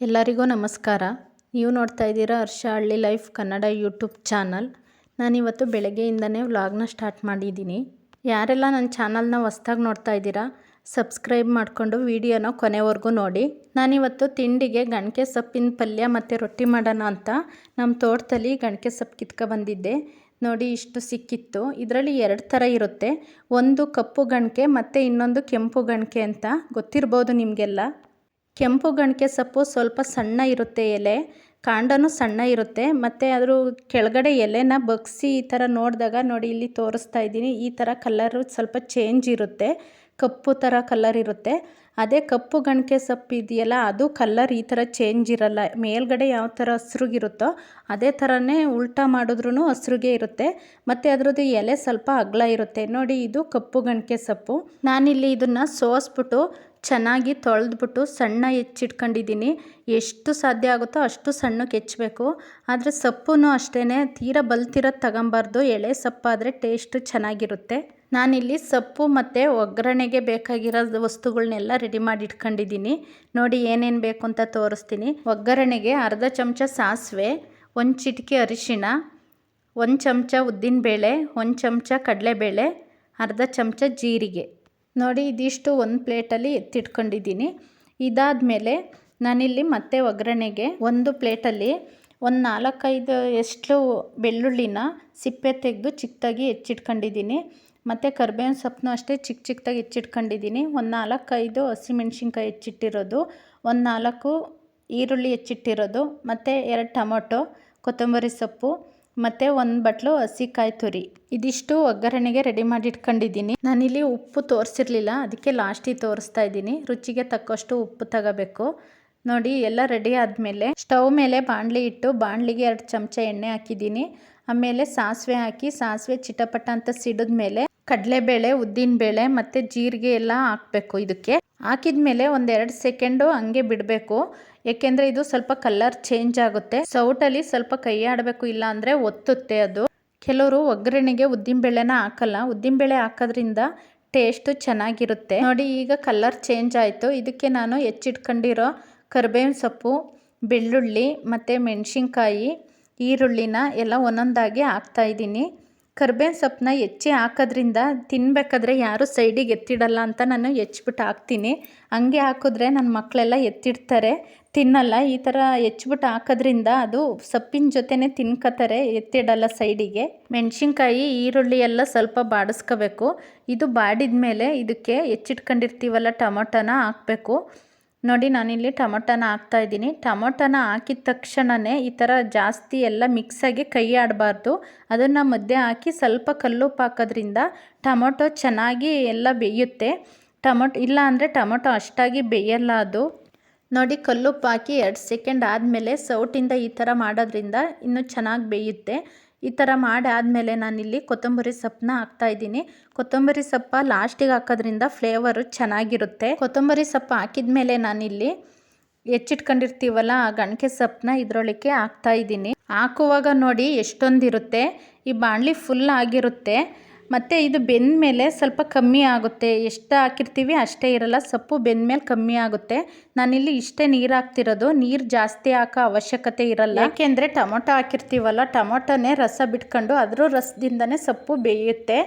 ಎಲ್ಲರಿಗೂ ನಮಸ್ಕಾರ. ನೀವು ನೋಡ್ತಾ ಇದ್ದೀರಾ ಹರ್ಷ ಹಳ್ಳಿ ಲೈಫ್ ಕನ್ನಡ ಯೂಟ್ಯೂಬ್ ಚಾನಲ್. ನಾನಿವತ್ತು ಬೆಳಗ್ಗೆಯಿಂದನೇ ವ್ಲಾಗ್ನ ಸ್ಟಾರ್ಟ್ ಮಾಡಿದ್ದೀನಿ. ಯಾರೆಲ್ಲ ನನ್ನ ಚಾನಲ್ನ ಹೊಸ್ದಾಗಿ ನೋಡ್ತಾ ಇದ್ದೀರಾ ಸಬ್ಸ್ಕ್ರೈಬ್ ಮಾಡಿಕೊಂಡು ವಿಡಿಯೋನ ಕೊನೆವರೆಗೂ ನೋಡಿ. ನಾನಿವತ್ತು ತಿಂಡಿಗೆ ಗಣಕೆ ಸೊಪ್ಪಿನ ಪಲ್ಯ ಮತ್ತು ರೊಟ್ಟಿ ಮಾಡೋಣ ಅಂತ ನಮ್ಮ ತೋಟದಲ್ಲಿ ಗಣಕೆ ಸೊಪ್ಪು ಕಿತ್ಕೊ ಬಂದಿದ್ದೆ. ನೋಡಿ ಇಷ್ಟು ಸಿಕ್ಕಿತ್ತು. ಇದರಲ್ಲಿ 2 ಥರ ಇರುತ್ತೆ, ಒಂದು ಕಪ್ಪು ಗಣಕೆ ಮತ್ತು ಇನ್ನೊಂದು ಕೆಂಪು ಗಣಕೆ ಅಂತ ಗೊತ್ತಿರ್ಬೋದು ನಿಮಗೆಲ್ಲ. ಕೆಂಪು ಗಣಕೆ ಸೊಪ್ಪು ಸ್ವಲ್ಪ ಸಣ್ಣ ಇರುತ್ತೆ, ಎಲೆ ಕಾಂಡನೂ ಸಣ್ಣ ಇರುತ್ತೆ, ಮತ್ತು ಅದ್ರ ಕೆಳಗಡೆ ಎಲೆನ ಬಗ್ಸಿ ಈ ಥರ ನೋಡಿದಾಗ ನೋಡಿ ಇಲ್ಲಿ ತೋರಿಸ್ತಾ ಇದ್ದೀನಿ, ಈ ಥರ ಕಲರು ಸ್ವಲ್ಪ ಚೇಂಜ್ ಇರುತ್ತೆ, ಕಪ್ಪು ಥರ ಕಲರ್ ಇರುತ್ತೆ. ಅದೇ ಕಪ್ಪು ಗಣಕೆ ಸೊಪ್ಪು ಇದೆಯಲ್ಲ ಅದು ಕಲರ್ ಈ ಥರ ಚೇಂಜ್ ಇರಲ್ಲ, ಮೇಲ್ಗಡೆ ಯಾವ ಥರ ಹಸ್ರುಗಿರುತ್ತೋ ಅದೇ ಥರನೇ ಉಲ್ಟಾ ಮಾಡಿದ್ರೂ ಹಸ್ರುಗೆ ಇರುತ್ತೆ, ಮತ್ತು ಅದರದ್ದು ಎಲೆ ಸ್ವಲ್ಪ ಅಗಲ ಇರುತ್ತೆ. ನೋಡಿ ಇದು ಕಪ್ಪು ಗಣಕೆ ಸೊಪ್ಪು. ನಾನಿಲ್ಲಿ ಇದನ್ನು ಸೋಸ್ಬಿಟ್ಟು ಚೆನ್ನಾಗಿ ತೊಳೆದ್ಬಿಟ್ಟು ಸಣ್ಣ ಹೆಚ್ಚಿಟ್ಕೊಂಡಿದ್ದೀನಿ. ಎಷ್ಟು ಸಾಧ್ಯ ಆಗುತ್ತೋ ಅಷ್ಟು ಸಣ್ಣಕ್ಕೆ ಹೆಚ್ಚಬೇಕು. ಆದರೆ ಸೊಪ್ಪು ಅಷ್ಟೇ ತೀರ ಬಲ್ತಿರೋದು ತಗೊಬಾರ್ದು, ಎಳೆ ಸೊಪ್ಪಾದರೆ ಟೇಸ್ಟು ಚೆನ್ನಾಗಿರುತ್ತೆ. ನಾನಿಲ್ಲಿ ಸೊಪ್ಪು ಮತ್ತು ಒಗ್ಗರಣೆಗೆ ಬೇಕಾಗಿರೋ ವಸ್ತುಗಳನ್ನೆಲ್ಲ ರೆಡಿ ಮಾಡಿ ಇಟ್ಕೊಂಡಿದ್ದೀನಿ. ನೋಡಿ ಏನೇನು ಬೇಕು ಅಂತ ತೋರಿಸ್ತೀನಿ. ಒಗ್ಗರಣೆಗೆ ಅರ್ಧ ಚಮಚ ಸಾಸಿವೆ, 1 ಚಿಟಿಕೆ ಅರಿಶಿಣ, 1 ಚಮಚ ಉದ್ದಿನಬೇಳೆ, 1 ಚಮಚ ಕಡಲೆಬೇಳೆ, ಅರ್ಧ ಚಮಚ ಜೀರಿಗೆ. ನೋಡಿ ಇದಿಷ್ಟು ಒಂದು ಪ್ಲೇಟಲ್ಲಿ ಎತ್ತಿಟ್ಕೊಂಡಿದ್ದೀನಿ. ಇದಾದಮೇಲೆ ನಾನಿಲ್ಲಿ ಮತ್ತೆ ಒಗ್ಗರಣೆಗೆ ಒಂದು ಪ್ಲೇಟಲ್ಲಿ ಒಂದು 4-5 ಎಷ್ಟು ಬೆಳ್ಳುಳ್ಳಿನ ಸಿಪ್ಪೆ ತೆಗೆದು ಚಿಕ್ಕದಾಗಿ ಹೆಚ್ಚಿಟ್ಕೊಂಡಿದ್ದೀನಿ. ಮತ್ತು ಕರ್ಬೇವಿನ ಸೊಪ್ಪನ್ನು ಅಷ್ಟೇ ಚಿಕ್ಕದಾಗಿ ಹೆಚ್ಚಿಟ್ಕೊಂಡಿದ್ದೀನಿ. ಒಂದು 4-5 ಹಸಿಮೆಣ್ಸಿನ್ಕಾಯಿ ಹೆಚ್ಚಿಟ್ಟಿರೋದು, ಒಂದು 4 ಈರುಳ್ಳಿ ಹೆಚ್ಚಿಟ್ಟಿರೋದು, ಮತ್ತು 2 ಟೊಮೊಟೊ, ಕೊತ್ತಂಬರಿ ಸೊಪ್ಪು, ಮತ್ತು 1 ಬಟ್ಲು ಹಸಿ ಕಾಯಿ ತುರಿ. ಇದಿಷ್ಟು ಒಗ್ಗರಣೆಗೆ ರೆಡಿ ಮಾಡಿ ಇಟ್ಕೊಂಡಿದ್ದೀನಿ. ನಾನಿಲ್ಲಿ ಉಪ್ಪು ತೋರಿಸಿರಲಿಲ್ಲ, ಅದಕ್ಕೆ ಲಾಸ್ಟಿಗೆ ತೋರಿಸ್ತಾ ಇದ್ದೀನಿ. ರುಚಿಗೆ ತಕ್ಕಷ್ಟು ಉಪ್ಪು ತಗೋಬೇಕು. ನೋಡಿ ಎಲ್ಲ ರೆಡಿ ಆದಮೇಲೆ ಸ್ಟವ್ ಮೇಲೆ ಬಾಣಲಿ ಇಟ್ಟು ಬಾಣಲಿಗೆ 2 ಚಮಚ ಎಣ್ಣೆ ಹಾಕಿದ್ದೀನಿ. ಆಮೇಲೆ ಸಾಸಿವೆ ಹಾಕಿ ಸಾಸಿವೆ ಚಿಟಪಟ ಅಂತ ಸಿಡಿದ ಮೇಲೆ ಕಡಲೆಬೇಳೆ, ಉದ್ದಿನಬೇಳೆ ಮತ್ತು ಜೀರಿಗೆ ಎಲ್ಲ ಹಾಕಬೇಕು. ಇದಕ್ಕೆ ಹಾಕಿದ್ಮೇಲೆ ಒಂದು 2 ಸೆಕೆಂಡು ಹಂಗೆ ಬಿಡಬೇಕು, ಏಕೆಂದರೆ ಇದು ಸ್ವಲ್ಪ ಕಲರ್ ಚೇಂಜ್ ಆಗುತ್ತೆ. ಸೌಟಲ್ಲಿ ಸ್ವಲ್ಪ ಕೈ ಆಡಬೇಕು, ಇಲ್ಲ ಅಂದರೆ ಒತ್ತುತ್ತೆ ಅದು. ಕೆಲವರು ಒಗ್ಗರಣೆಗೆ ಉದ್ದಿನಬೇಳೆನ ಹಾಕಲ್ಲ, ಉದ್ದಿನಬೇಳೆ ಹಾಕೋದ್ರಿಂದ ಟೇಸ್ಟು ಚೆನ್ನಾಗಿರುತ್ತೆ. ನೋಡಿ ಈಗ ಕಲರ್ ಚೇಂಜ್ ಆಯಿತು. ಇದಕ್ಕೆ ನಾನು ಹೆಚ್ಚಿಟ್ಕೊಂಡಿರೋ ಕರಿಬೇವಿನ ಸೊಪ್ಪು, ಬೆಳ್ಳುಳ್ಳಿ ಮತ್ತು ಮೆಣಸಿನ್ಕಾಯಿ, ಈರುಳ್ಳಿನ ಎಲ್ಲ ಒಂದೊಂದಾಗಿ ಹಾಕ್ತಾಯಿದ್ದೀನಿ. ಕರಿಬೇವಿನ ಸೊಪ್ಪನ್ನ ಹೆಚ್ಚಿ ಹಾಕೋದ್ರಿಂದ ತಿನ್ನಬೇಕಾದ್ರೆ ಯಾರು ಸೈಡಿಗೆ ಎತ್ತಿಡಲ್ಲ ಅಂತ ನಾನು ಹೆಚ್ಚಿಬಿಟ್ಟು ಹಾಕ್ತೀನಿ. ಹಂಗೆ ಹಾಕಿದ್ರೆ ನನ್ನ ಮಕ್ಕಳೆಲ್ಲ ಎತ್ತಿಡ್ತಾರೆ, ತಿನ್ನಲ್ಲ. ಈ ಥರ ಹೆಚ್ಚಿಬಿಟ್ಟು ಹಾಕೋದ್ರಿಂದ ಅದು ಸೊಪ್ಪಿನ ಜೊತೆನೇ ತಿನ್ಕೋತಾರೆ, ಎತ್ತಿಡಲ್ಲ ಸೈಡಿಗೆ. ಮೆಣಸಿನ್ಕಾಯಿ, ಈರುಳ್ಳಿ ಎಲ್ಲ ಸ್ವಲ್ಪ ಬಾಡಿಸ್ಕೋಬೇಕು. ಇದು ಬಾಡಿದ ಮೇಲೆ ಇದಕ್ಕೆ ಹೆಚ್ಚಿಟ್ಕೊಂಡಿರ್ತೀವಲ್ಲ ಟೊಮೊಟೊನ ಹಾಕಬೇಕು. ನೋಡಿ ನಾನಿಲ್ಲಿ ಟೊಮೊಟೊನ ಹಾಕ್ತಾಯಿದ್ದೀನಿ. ಟೊಮೊಟೊನ ಹಾಕಿದ ತಕ್ಷಣವೇ ಈ ಥರ ಜಾಸ್ತಿ ಎಲ್ಲ ಮಿಕ್ಸಾಗಿ ಕೈ ಆಡಬಾರ್ದು. ಅದನ್ನು ಮಧ್ಯೆ ಹಾಕಿ ಸ್ವಲ್ಪ ಕಲ್ಲುಪ್ಪು ಹಾಕೋದ್ರಿಂದ ಟೊಮೊಟೊ ಚೆನ್ನಾಗಿ ಎಲ್ಲ ಬೇಯುತ್ತೆ. ಇಲ್ಲ ಅಂದರೆ ಟೊಮೊಟೊ ಅಷ್ಟಾಗಿ ಬೇಯಲ್ಲ ಅದು. ನೋಡಿ ಕಲ್ಲುಪ್ಪು ಹಾಕಿ 2 ಸೆಕೆಂಡ್ ಆದಮೇಲೆ ಸೌಟಿಂದ ಈ ಥರ ಮಾಡೋದ್ರಿಂದ ಇನ್ನೂ ಚೆನ್ನಾಗಿ ಬೇಯುತ್ತೆ. ಈ ಥರ ಮಾಡಿ ಆದಮೇಲೆ ನಾನಿಲ್ಲಿ ಕೊತ್ತಂಬರಿ ಸೊಪ್ಪನ್ನ ಹಾಕ್ತಾಯಿದ್ದೀನಿ. ಕೊತ್ತಂಬರಿ ಸೊಪ್ಪು ಲಾಸ್ಟಿಗೆ ಹಾಕೋದ್ರಿಂದ ಫ್ಲೇವರು ಚೆನ್ನಾಗಿರುತ್ತೆ. ಕೊತ್ತಂಬರಿ ಸೊಪ್ಪು ಹಾಕಿದ್ಮೇಲೆ ನಾನಿಲ್ಲಿ ಹೆಚ್ಚಿಟ್ಕೊಂಡಿರ್ತೀವಲ್ಲ ಆ ಗಣಕೆ ಸೊಪ್ಪನ್ನ ಇದರೊಳಗೆ ಹಾಕ್ತಾಯಿದ್ದೀನಿ. ಹಾಕುವಾಗ ನೋಡಿ ಎಷ್ಟೊಂದಿರುತ್ತೆ, ಈ ಬಾಣಲಿ ಫುಲ್ ಆಗಿರುತ್ತೆ. ಮತ್ತು ಇದು ಬೆಂದ ಮೇಲೆ ಸ್ವಲ್ಪ ಕಮ್ಮಿ ಆಗುತ್ತೆ, ಎಷ್ಟು ಹಾಕಿರ್ತೀವಿ ಅಷ್ಟೇ ಇರಲ್ಲ, ಸೊಪ್ಪು ಬೆಂದ ಮೇಲೆ ಕಮ್ಮಿ ಆಗುತ್ತೆ. ನಾನಿಲ್ಲಿ ಇಷ್ಟೇ ನೀರು ಹಾಕ್ತಿರೋದು, ನೀರು ಜಾಸ್ತಿ ಹಾಕೋ ಅವಶ್ಯಕತೆ ಇರಲ್ಲ, ಯಾಕೆಂದರೆ ಟೊಮೊಟೊ ಹಾಕಿರ್ತೀವಲ್ಲ ಟೊಮೊಟೊನೇ ರಸ ಬಿಟ್ಕೊಂಡು ಅದ್ರ ರಸದಿಂದನೇ ಸೊಪ್ಪು ಬೇಯುತ್ತೆ.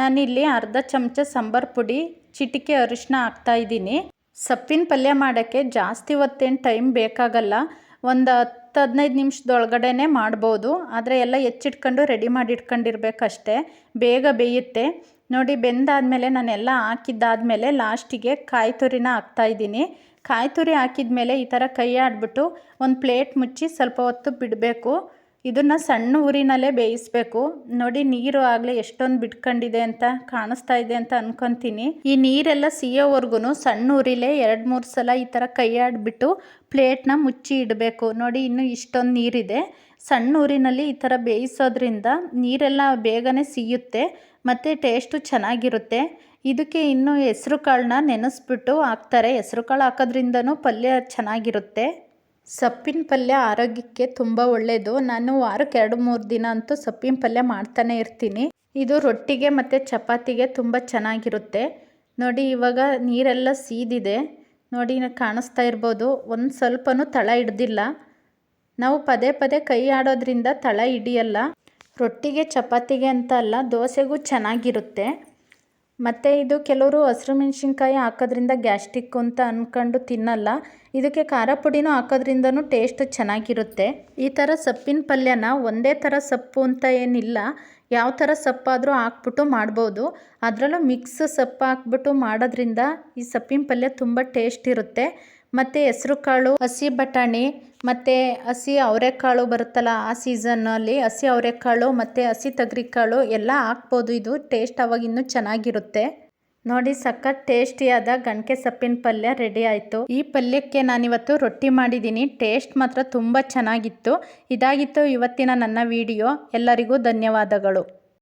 ನಾನಿಲ್ಲಿ ಅರ್ಧ ಚಮಚ ಸಾಂಬಾರು ಪುಡಿ, ಚಿಟಿಕೆ ಅರಿಶಿನ ಹಾಕ್ತಾಯಿದ್ದೀನಿ. ಸೊಪ್ಪಿನ ಪಲ್ಯ ಮಾಡೋಕ್ಕೆ ಜಾಸ್ತಿ ಹೊತ್ತೇನು ಟೈಮ್ ಬೇಕಾಗಲ್ಲ, ಒಂದು 10-15 ನಿಮಿಷದೊಳಗಡೆ ಮಾಡ್ಬೋದು. ಆದರೆ ಎಲ್ಲ ಹೆಚ್ಚಿಟ್ಕೊಂಡು ರೆಡಿ ಮಾಡಿ ಇಟ್ಕೊಂಡಿರ್ಬೇಕಷ್ಟೇ, ಬೇಗ ಬೇಯುತ್ತೆ. ನೋಡಿ ಬೆಂದಾದಮೇಲೆ ನಾನೆಲ್ಲ ಹಾಕಿದ್ದಾದಮೇಲೆ ಲಾಸ್ಟಿಗೆ ಕಾಯಿ ತುರಿನ ಹಾಕ್ತಾಯಿದ್ದೀನಿ. ಕಾಯಿ ತುರಿ ಹಾಕಿದ್ಮೇಲೆ ಈ ಥರ ಕೈ ಆಡಿಬಿಟ್ಟು ಒಂದು ಪ್ಲೇಟ್ ಮುಚ್ಚಿ ಸ್ವಲ್ಪ ಹೊತ್ತು ಬಿಡಬೇಕು. ಇದನ್ನು ಸಣ್ಣ ಊರಿನಲ್ಲೇ ಬೇಯಿಸಬೇಕು. ನೋಡಿ ನೀರು ಆಗಲೇ ಎಷ್ಟೊಂದು ಬಿಟ್ಕೊಂಡಿದೆ ಅಂತ ಕಾಣಿಸ್ತಾ ಇದೆ ಅಂತ ಅನ್ಕೊತೀನಿ. ಈ ನೀರೆಲ್ಲ ಸಿಯೋವರೆಗೂ ಸಣ್ಣ ಊರಿಲೇ 2-3 ಸಲ ಈ ಥರ ಕೈ ಆಡಿಬಿಟ್ಟು ಪ್ಲೇಟ್ನ ಮುಚ್ಚಿ ಇಡಬೇಕು. ನೋಡಿ ಇನ್ನೂ ಇಷ್ಟೊಂದು ನೀರಿದೆ. ಸಣ್ಣ ಊರಿನಲ್ಲಿ ಈ ಥರ ಬೇಯಿಸೋದ್ರಿಂದ ನೀರೆಲ್ಲ ಬೇಗನೆ ಸಿಯುತ್ತೆ ಮತ್ತು ಟೇಸ್ಟು ಚೆನ್ನಾಗಿರುತ್ತೆ. ಇದಕ್ಕೆ ಇನ್ನೂ ಹೆಸ್ರು ಕಾಳನ್ನ ನೆನೆಸ್ಬಿಟ್ಟು ಹಾಕ್ತಾರೆ. ಹೆಸ್ರು ಕಾಳು ಹಾಕೋದ್ರಿಂದನೂ ಪಲ್ಯ ಚೆನ್ನಾಗಿರುತ್ತೆ. ಸೊಪ್ಪಿನ ಪಲ್ಯ ಆರೋಗ್ಯಕ್ಕೆ ತುಂಬ ಒಳ್ಳೆಯದು. ನಾನು ವಾರಕ್ಕೆ 2-3 ದಿನ ಅಂತೂ ಸೊಪ್ಪಿನ ಪಲ್ಯ ಮಾಡ್ತಾನೆ ಇರ್ತೀನಿ. ಇದು ರೊಟ್ಟಿಗೆ ಮತ್ತು ಚಪಾತಿಗೆ ತುಂಬ ಚೆನ್ನಾಗಿರುತ್ತೆ. ನೋಡಿ ಇವಾಗ ನೀರೆಲ್ಲ ಸೀದಿದೆ, ನೋಡಿ ಕಾಣಿಸ್ತಾ ಇರ್ಬೋದು, ಒಂದು ಸ್ವಲ್ಪನೂ ತಳ ಹಿಡ್ದಿಲ್ಲ. ನಾವು ಪದೇ ಪದೇ ಕೈ ಆಡೋದ್ರಿಂದ ತಳ ಹಿಡಿಯಲ್ಲ. ರೊಟ್ಟಿಗೆ ಚಪಾತಿಗೆ ಅಂತ ಅಲ್ಲ, ದೋಸೆಗೂ ಚೆನ್ನಾಗಿರುತ್ತೆ. ಮತ್ತು ಇದು ಕೆಲವರು ಹಸಿರು ಮೆಣಸಿನ್ಕಾಯಿ ಹಾಕೋದ್ರಿಂದ ಗ್ಯಾಸ್ಟ್ರಿಕ್ಕು ಅಂತ ಅಂದ್ಕೊಂಡು ತಿನ್ನಲ್ಲ. ಇದಕ್ಕೆ ಖಾರ ಪುಡಿನೂ ಹಾಕೋದ್ರಿಂದನೂ ಟೇಸ್ಟ್ ಚೆನ್ನಾಗಿರುತ್ತೆ. ಈ ಥರ ಸೊಪ್ಪಿನ ಪಲ್ಯನ ಒಂದೇ ಥರ ಸೊಪ್ಪು ಅಂತ ಏನಿಲ್ಲ, ಯಾವ ಥರ ಸೊಪ್ಪಾದರೂ ಹಾಕ್ಬಿಟ್ಟು ಮಾಡ್ಬೋದು. ಅದರಲ್ಲೂ ಮಿಕ್ಸ್ ಸೊಪ್ಪು ಹಾಕ್ಬಿಟ್ಟು ಮಾಡೋದ್ರಿಂದ ಈ ಸೊಪ್ಪಿನ ಪಲ್ಯ ತುಂಬ ಟೇಸ್ಟ್ ಇರುತ್ತೆ. ಮತ್ತು ಹೆಸ್ರು ಕಾಳು, ಹಸಿ ಬಟಾಣಿ ಮತ್ತು ಹಸಿ ಅವರೆಕಾಳು ಬರುತ್ತಲ್ಲ, ಆ ಸೀಸನ್ನಲ್ಲಿ ಹಸಿ ಅವರೆಕಾಳು ಮತ್ತು ಹಸಿ ತೊಗರಿಕಾಳು ಎಲ್ಲ ಹಾಕ್ಬೋದು. ಇದು ಟೇಸ್ಟ್ ಅವಾಗ ಇನ್ನೂ ಚೆನ್ನಾಗಿರುತ್ತೆ. ನೋಡಿ ಸಖತ್ ಟೇಸ್ಟಿಯಾದ ಗಣಕೆ ಸೊಪ್ಪಿನ ಪಲ್ಯ ರೆಡಿ ಆಯಿತು. ಈ ಪಲ್ಯಕ್ಕೆ ನಾನಿವತ್ತು ರೊಟ್ಟಿ ಮಾಡಿದ್ದೀನಿ. ಟೇಸ್ಟ್ ಮಾತ್ರ ತುಂಬ ಚೆನ್ನಾಗಿತ್ತು. ಇದಾಗಿತ್ತು ಇವತ್ತಿನ ನನ್ನ ವಿಡಿಯೋ. ಎಲ್ಲರಿಗೂ ಧನ್ಯವಾದಗಳು.